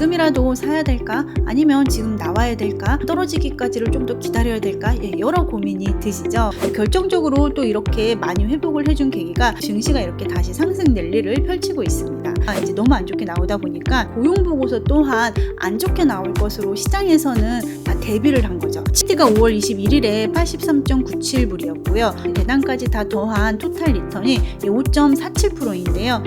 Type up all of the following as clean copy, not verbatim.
지금이라도 사야 될까? 아니면 지금 나와야 될까? 떨어지기까지를 좀 더 기다려야 될까? 여러 고민이 드시죠? 결정적으로 또 이렇게 많이 회복을 해준 계기가 증시가 이렇게 다시 상승 랠리를 펼치고 있습니다. 이제 너무 안 좋게 나오다 보니까 고용보고서 또한 안 좋게 나올 것으로 시장에서는 다 대비를 한 거죠. 시티가 5월 21일에 83.97불이었고요. 배당까지 다 더한 토탈 리턴이 5.47%인데요.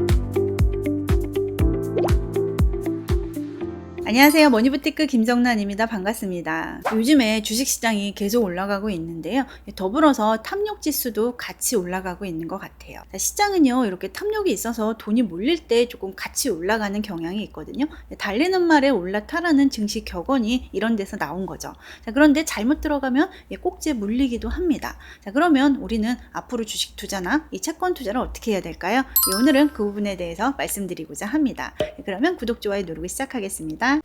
안녕하세요. 머니부티크 김정란입니다. 반갑습니다. 요즘에 주식시장이 계속 올라가고 있는데요. 더불어서 탐욕지수도 같이 올라가고 있는 것 같아요. 시장은요, 이렇게 탐욕이 있어서 돈이 몰릴 때 조금 같이 올라가는 경향이 있거든요. 달리는 말에 올라타라는 증시 격언이 이런 데서 나온 거죠. 그런데 잘못 들어가면 꼭지에 물리기도 합니다. 그러면 우리는 앞으로 주식 투자나 이 채권 투자를 어떻게 해야 될까요? 오늘은 그 부분에 대해서 말씀드리고자 합니다. 그러면 구독, 좋아요 누르고 시작하겠습니다.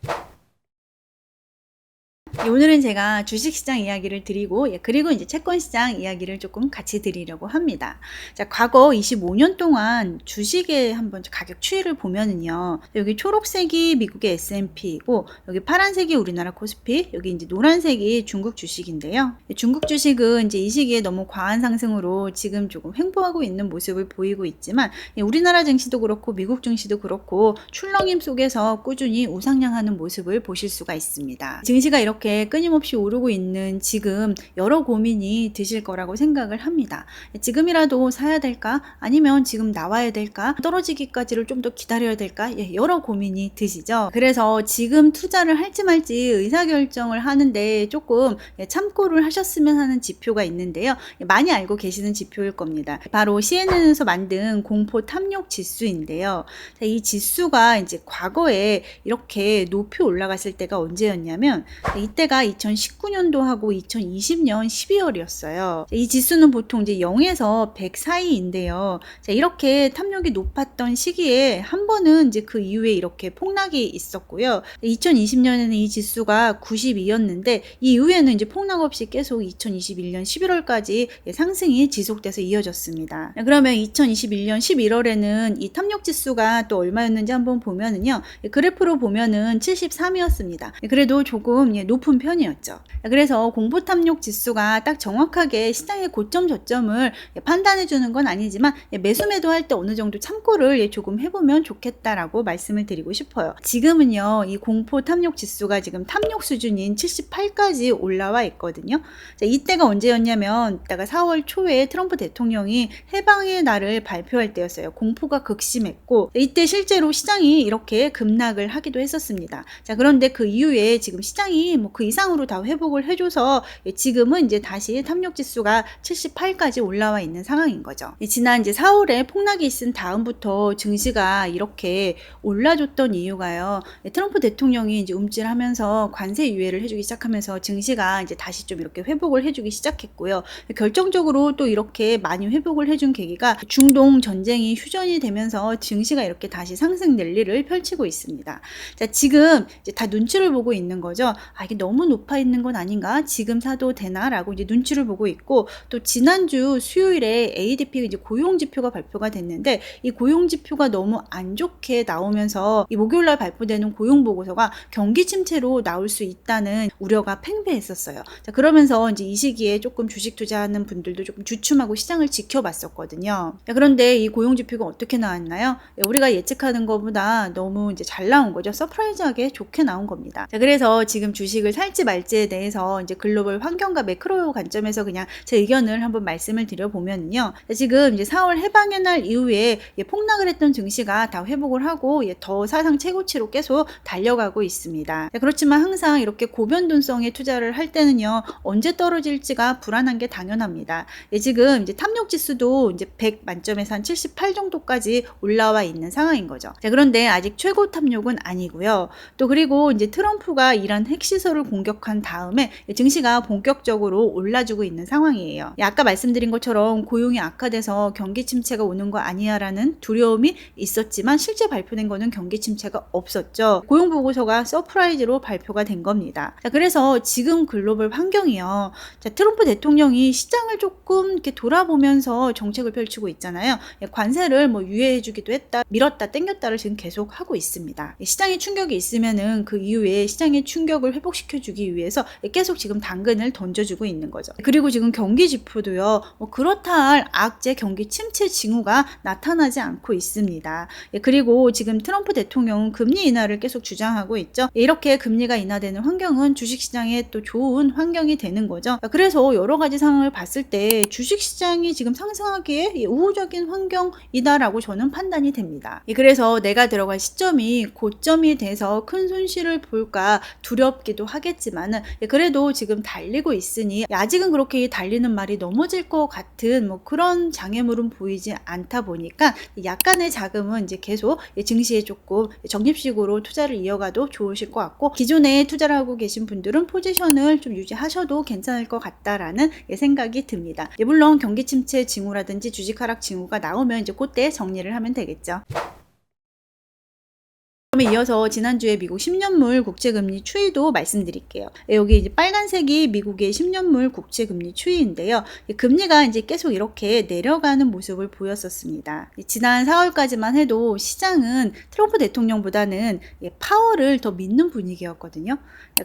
오늘은 제가 주식시장 이야기를 드리고 그리고 이제 채권시장 이야기를 조금 같이 드리려고 합니다. 자, 과거 25년 동안 주식의 한번 가격 추이를 보면은요, 여기 초록색이 미국의 S&P이고 여기 파란색이 우리나라 코스피, 여기 이제 노란색이 중국 주식인데요. 중국 주식은 이제 이 시기에 너무 과한 상승으로 지금 조금 횡보하고 있는 모습을 보이고 있지만 우리나라 증시도 그렇고 미국 증시도 그렇고 출렁임 속에서 꾸준히 우상향하는 모습을 보실 수가 있습니다. 증시가 이렇게 끊임없이 오르고 있는 지금 여러 고민이 드실 거라고 생각을 합니다. 지금이라도 사야 될까? 아니면 지금 나와야 될까? 떨어지기까지를 좀 더 기다려야 될까? 여러 고민이 드시죠. 그래서 지금 투자를 할지 말지 의사결정을 하는데 조금 참고를 하셨으면 하는 지표가 있는데요. 많이 알고 계시는 지표일 겁니다. 바로 CNN에서 만든 공포 탐욕 지수인데요. 이 지수가 이제 과거에 이렇게 높이 올라갔을 때가 언제였냐면 이때가 2019년도하고 2020년 12월이었어요. 이 지수는 보통 이제 0에서 100 사이인데요. 자, 이렇게 탐욕이 높았던 시기에 한 번은 이제 그 이후에 이렇게 폭락이 있었고요. 2020년에는 이 지수가 92였는데 이 이후에는 이제 폭락 없이 계속 2021년 11월까지 상승이 지속돼서 이어졌습니다. 그러면 2021년 11월에는 이 탐욕 지수가 또 얼마였는지 한번 보면은요. 그래프로 보면은 73이었습니다. 그래도 조금 높은 편이었죠. 그래서 공포탐욕 지수가 딱 정확하게 시장의 고점 저점을 판단해 주는 건 아니지만 매수 매도할 때 어느 정도 참고를 조금 해보면 좋겠다라고 말씀을 드리고 싶어요. 지금은요, 이 공포탐욕 지수가 지금 탐욕 수준인 78까지 올라와 있거든요. 자, 이때가 언제였냐면 이따가 4월 초에 트럼프 대통령이 해방의 날을 발표할 때였어요. 공포가 극심했고 이때 실제로 시장이 이렇게 급락을 하기도 했었습니다. 자, 그런데 그 이후에 지금 시장이 그 이상으로 다 회복을 해줘서 지금은 이제 다시 탐욕 지수가 78까지 올라와 있는 상황인 거죠. 지난 이제 4월에 폭락이 있은 다음부터 증시가 이렇게 올라줬던 이유가요. 트럼프 대통령이 이제 움찔하면서 관세 유예를 해주기 시작하면서 증시가 이제 다시 좀 이렇게 회복을 해주기 시작했고요. 결정적으로 또 이렇게 많이 회복을 해준 계기가 중동 전쟁이 휴전이 되면서 증시가 이렇게 다시 상승 랠리를 펼치고 있습니다. 자, 지금 이제 다 눈치를 보고 있는 거죠. 이게 너무 높아 있는 건 아닌가? 지금 사도 되나라고 이제 눈치를 보고 있고, 또 지난주 수요일에 ADP 이제 고용 지표가 발표가 됐는데 이 고용 지표가 너무 안 좋게 나오면서 이 목요일날 발표되는 고용 보고서가 경기 침체로 나올 수 있다는 우려가 팽배했었어요. 자, 그러면서 이제 이 시기에 조금 주식 투자하는 분들도 조금 주춤하고 시장을 지켜봤었거든요. 자, 그런데 이 고용 지표가 어떻게 나왔나요? 우리가 예측하는 것보다 너무 이제 잘 나온 거죠. 서프라이즈하게 좋게 나온 겁니다. 자, 그래서 지금 주식을 살지 말지에 대해서 이제 글로벌 환경과 매크로 관점에서 그냥 제 의견을 한번 말씀을 드려보면요. 지금 이제 4월 해방의 날 이후에 폭락을 했던 증시가 다 회복을 하고 더 사상 최고치로 계속 달려가고 있습니다. 그렇지만 항상 이렇게 고변동성에 투자를 할 때는요, 언제 떨어질지가 불안한 게 당연합니다. 지금 이제 탐욕 지수도 이제 100 만점에서 한 78 정도까지 올라와 있는 상황인 거죠. 자, 그런데 아직 최고 탐욕은 아니고요. 또 그리고 이제 트럼프가 이란 핵시설을 지표를 공격한 다음에 증시가 본격적으로 올라주고 있는 상황이에요. 아까 말씀드린 것처럼 고용이 악화돼서 경기 침체가 오는 거 아니야 라는 두려움이 있었지만 실제 발표된 거는 경기 침체가 없었죠. 고용 보고서가 서프라이즈로 발표가 된 겁니다. 자, 그래서 지금 글로벌 환경이요. 자, 트럼프 대통령이 시장을 조금 이렇게 돌아보면서 정책을 펼치고 있잖아요. 관세를 뭐 유예해주기도 했다, 밀었다, 땡겼다를 지금 계속 하고 있습니다. 시장에 충격이 있으면은 그 이후에 시장의 충격을 회복시켜주기 위해서 계속 지금 당근을 던져주고 있는 거죠. 그리고 지금 경기 지표도요, 그렇다 할 악재 경기 침체 징후가 나타나지 않고 있습니다. 그리고 지금 트럼프 대통령은 금리 인하를 계속 주장하고 있죠. 이렇게 금리가 인하되는 환경은 주식시장에 또 좋은 환경이 되는 거죠. 그래서 여러 가지 상황을 봤을 때 주식시장이 지금 상승하기에 우호적인 환경이다라고 저는 판단이 됩니다. 그래서 내가 들어갈 시점이 고점이 돼서 큰 손실을 볼까 두렵기도 하겠지만은 그래도 지금 달리고 있으니 아직은 그렇게 달리는 말이 넘어질 것 같은 뭐 그런 장애물은 보이지 않다 보니까 약간의 자금은 이제 계속 증시에 조금 적립식으로 투자를 이어가도 좋으실 것 같고, 기존에 투자를 하고 계신 분들은 포지션을 좀 유지하셔도 괜찮을 것 같다라는 생각이 듭니다. 물론 경기 침체 징후라든지 주식 하락 징후가 나오면 이제 그때 정리를 하면 되겠죠. 그러면 이어서 지난주에 미국 10년물 국채금리 추이도 말씀드릴게요. 여기 이제 빨간색이 미국의 10년물 국채금리 추이인데요. 금리가 이제 계속 이렇게 내려가는 모습을 보였었습니다. 지난 4월까지만 해도 시장은 트럼프 대통령보다는 파월을 더 믿는 분위기였거든요.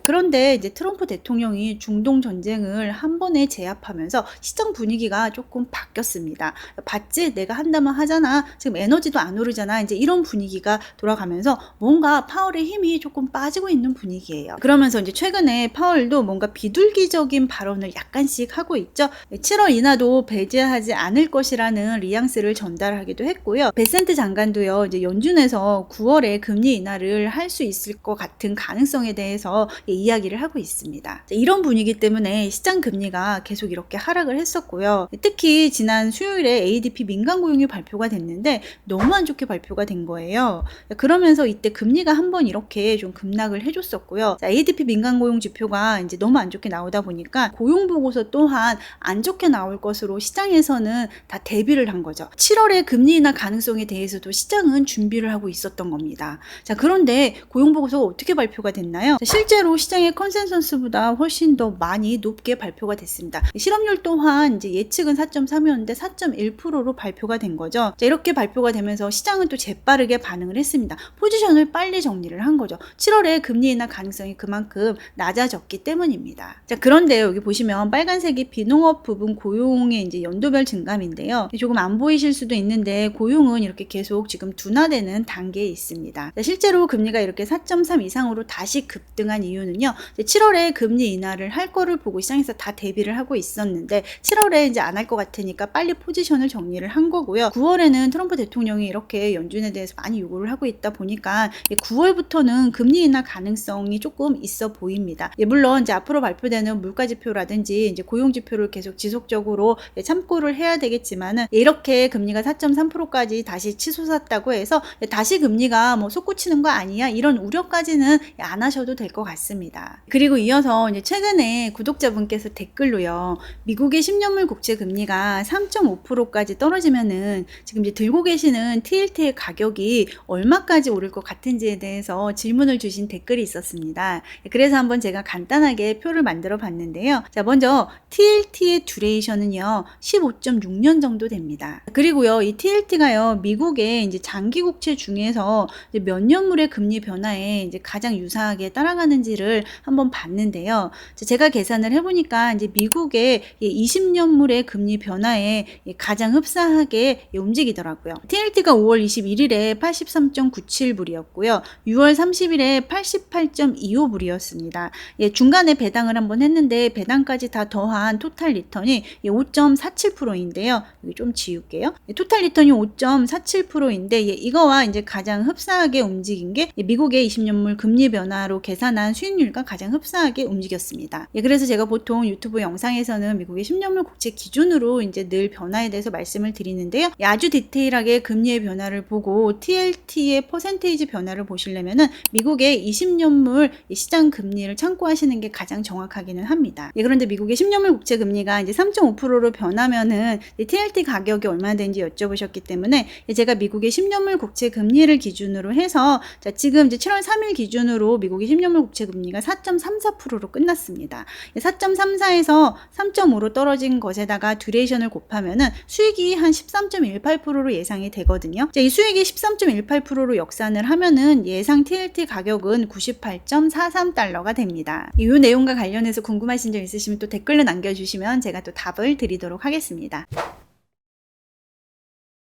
그런데 이제 트럼프 대통령이 중동 전쟁을 한 번에 제압하면서 시장 분위기가 조금 바뀌었습니다. 봤지? 내가 한다면 하잖아. 지금 에너지도 안 오르잖아. 이제 이런 분위기가 돌아가면서 뭔가 파월의 힘이 조금 빠지고 있는 분위기예요. 그러면서 이제 최근에 파월도 뭔가 비둘기적인 발언을 약간씩 하고 있죠. 7월 인하도 배제하지 않을 것이라는 뉘앙스를 전달하기도 했고요. 베센트 장관도요, 이제 연준에서 9월에 금리 인하를 할 수 있을 것 같은 가능성에 대해서 이야기를 하고 있습니다. 이런 분위기 때문에 시장 금리가 계속 이렇게 하락을 했었고요. 특히 지난 수요일에 ADP 민간 고용이 발표가 됐는데 너무 안 좋게 발표가 된 거예요. 그러면서 이때 금리가 한번 이렇게 좀 급락을 해줬었고요. ADP 민간 고용 지표가 이제 너무 안 좋게 나오다 보니까 고용 보고서 또한 안 좋게 나올 것으로 시장에서는 다 대비를 한 거죠. 7월에 금리 인하 가능성에 대해서도 시장은 준비를 하고 있었던 겁니다. 자, 그런데 고용 보고서가 어떻게 발표가 됐나요? 실제로 시장의 컨센서스보다 훨씬 더 많이 높게 발표가 됐습니다. 실업률 또한 이제 예측은 4.3이었는데 4.1%로 발표가 된 거죠. 자, 이렇게 발표가 되면서 시장은 또 재빠르게 반응을 했습니다. 포지션을 빨리 정리를 한 거죠. 7월에 금리 인하 가능성이 그만큼 낮아졌기 때문입니다. 자, 그런데 여기 보시면 빨간색이 비농업 부분 고용의 이제 연도별 증감인데요. 조금 안 보이실 수도 있는데 고용은 이렇게 계속 지금 둔화되는 단계에 있습니다. 자, 실제로 금리가 이렇게 4.3 이상으로 다시 급등한 이유는요. 7월에 금리 인하를 할 거를 보고 시장에서 다 대비를 하고 있었는데 7월에 이제 안 할 것 같으니까 빨리 포지션을 정리를 한 거고요. 9월에는 트럼프 대통령이 이렇게 연준에 대해서 많이 요구를 하고 있다 보니까 9월부터는 금리 인하 가능성이 조금 있어 보입니다. 물론 이제 앞으로 발표되는 물가 지표라든지 이제 고용 지표를 계속 지속적으로 참고를 해야 되겠지만은 이렇게 금리가 4.3%까지 다시 치솟았다고 해서 다시 금리가 뭐 솟구치는 거 아니야? 이런 우려까지는 안 하셔도 될 것 같습니다. 그리고 이어서 이제 최근에 구독자분께서 댓글로요. 미국의 10년물 국채 금리가 3.5%까지 떨어지면은 지금 이제 들고 계시는 TLT의 가격이 얼마까지 오를 것 같은지에 대해서 질문을 주신 댓글이 있었습니다. 그래서 한번 제가 간단하게 표를 만들어 봤는데요. 자, 먼저 TLT의 듀레이션은요 15.6년 정도 됩니다. 그리고요 이 TLT가요 미국의 이제 장기 국채 중에서 이제 몇 년물의 금리 변화에 이제 가장 유사하게 따라가는지를 한번 봤는데요. 제가 계산을 해보니까 이제 미국의 20년물의 금리 변화에 가장 흡사하게 움직이더라고요. TLT가 5월 21일에 83.97불이었고요. 6월 30일에 88.25불이었습니다. 중간에 배당을 한번 했는데 배당까지 다 더한 토탈 리턴이 5.47%인데요. 여기 좀 지울게요. 토탈 리턴이 5.47%인데 이거와 이제 가장 흡사하게 움직인 게 미국의 20년물 금리 변화로 계산한 수익률과 가장 흡사하게 움직였습니다. 그래서 제가 보통 유튜브 영상에서는 미국의 10년물 국채 기준으로 이제 늘 변화에 대해서 말씀을 드리는데요. 아주 디테일하게 금리의 변화를 보고 TLT의 퍼센테이지 변화를 보시려면은 미국의 20년물 시장 금리를 참고하시는 게 가장 정확하기는 합니다. 그런데 미국의 10년물 국채 금리가 이제 3.5%로 변하면은 TLT 가격이 얼마나 되는지 여쭤보셨기 때문에 제가 미국의 10년물 국채 금리를 기준으로 해서 자, 지금 이제 7월 3일 기준으로 미국의 10년물 국채 금리가 4.34%로 끝났습니다. 4.34에서 3.5로 떨어진 것에다가 듀레이션을 곱하면은 수익이 한 13.18%로 예상이 되거든요. 자, 이 수익이 13.18%로 역산을 하면은 예상 TLT 가격은 98.43달러가 됩니다. 이 내용과 관련해서 궁금하신 점 있으시면 또 댓글로 남겨주시면 제가 또 답을 드리도록 하겠습니다.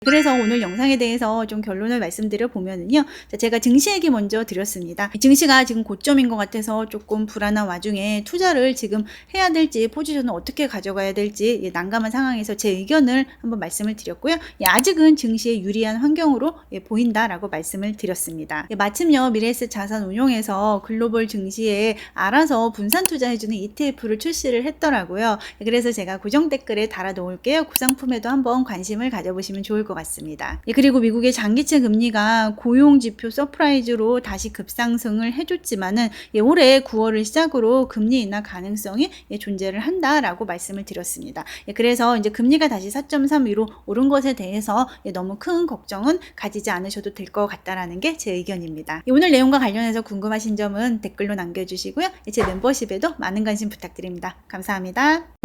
그래서 오늘 영상에 대해서 좀 결론을 말씀드려 보면은요. 제가 증시 얘기 먼저 드렸습니다. 증시가 지금 고점인 것 같아서 조금 불안한 와중에 투자를 지금 해야 될지 포지션을 어떻게 가져가야 될지 난감한 상황에서 제 의견을 한번 말씀을 드렸고요. 아직은 증시에 유리한 환경으로 보인다라고 말씀을 드렸습니다. 마침요 미래에셋 자산운용에서 글로벌 증시에 알아서 분산 투자해주는 ETF를 출시를 했더라고요. 그래서 제가 고정 댓글에 달아 놓을게요. 그 상품에도 한번 관심을 가져보시면 좋을 것 같습니다. 그리고 미국의 장기채 금리가 고용지표 서프라이즈로 다시 급상승을 해줬지만은 올해 9월을 시작으로 금리 인하 가능성이 존재를 한다라고 말씀을 드렸습니다. 그래서 이제 금리가 다시 4.3 위로 오른 것에 대해서 너무 큰 걱정은 가지지 않으셔도 될 것 같다라는 게 제 의견입니다. 오늘 내용과 관련해서 궁금하신 점은 댓글로 남겨주시고요. 제 멤버십에도 많은 관심 부탁드립니다. 감사합니다.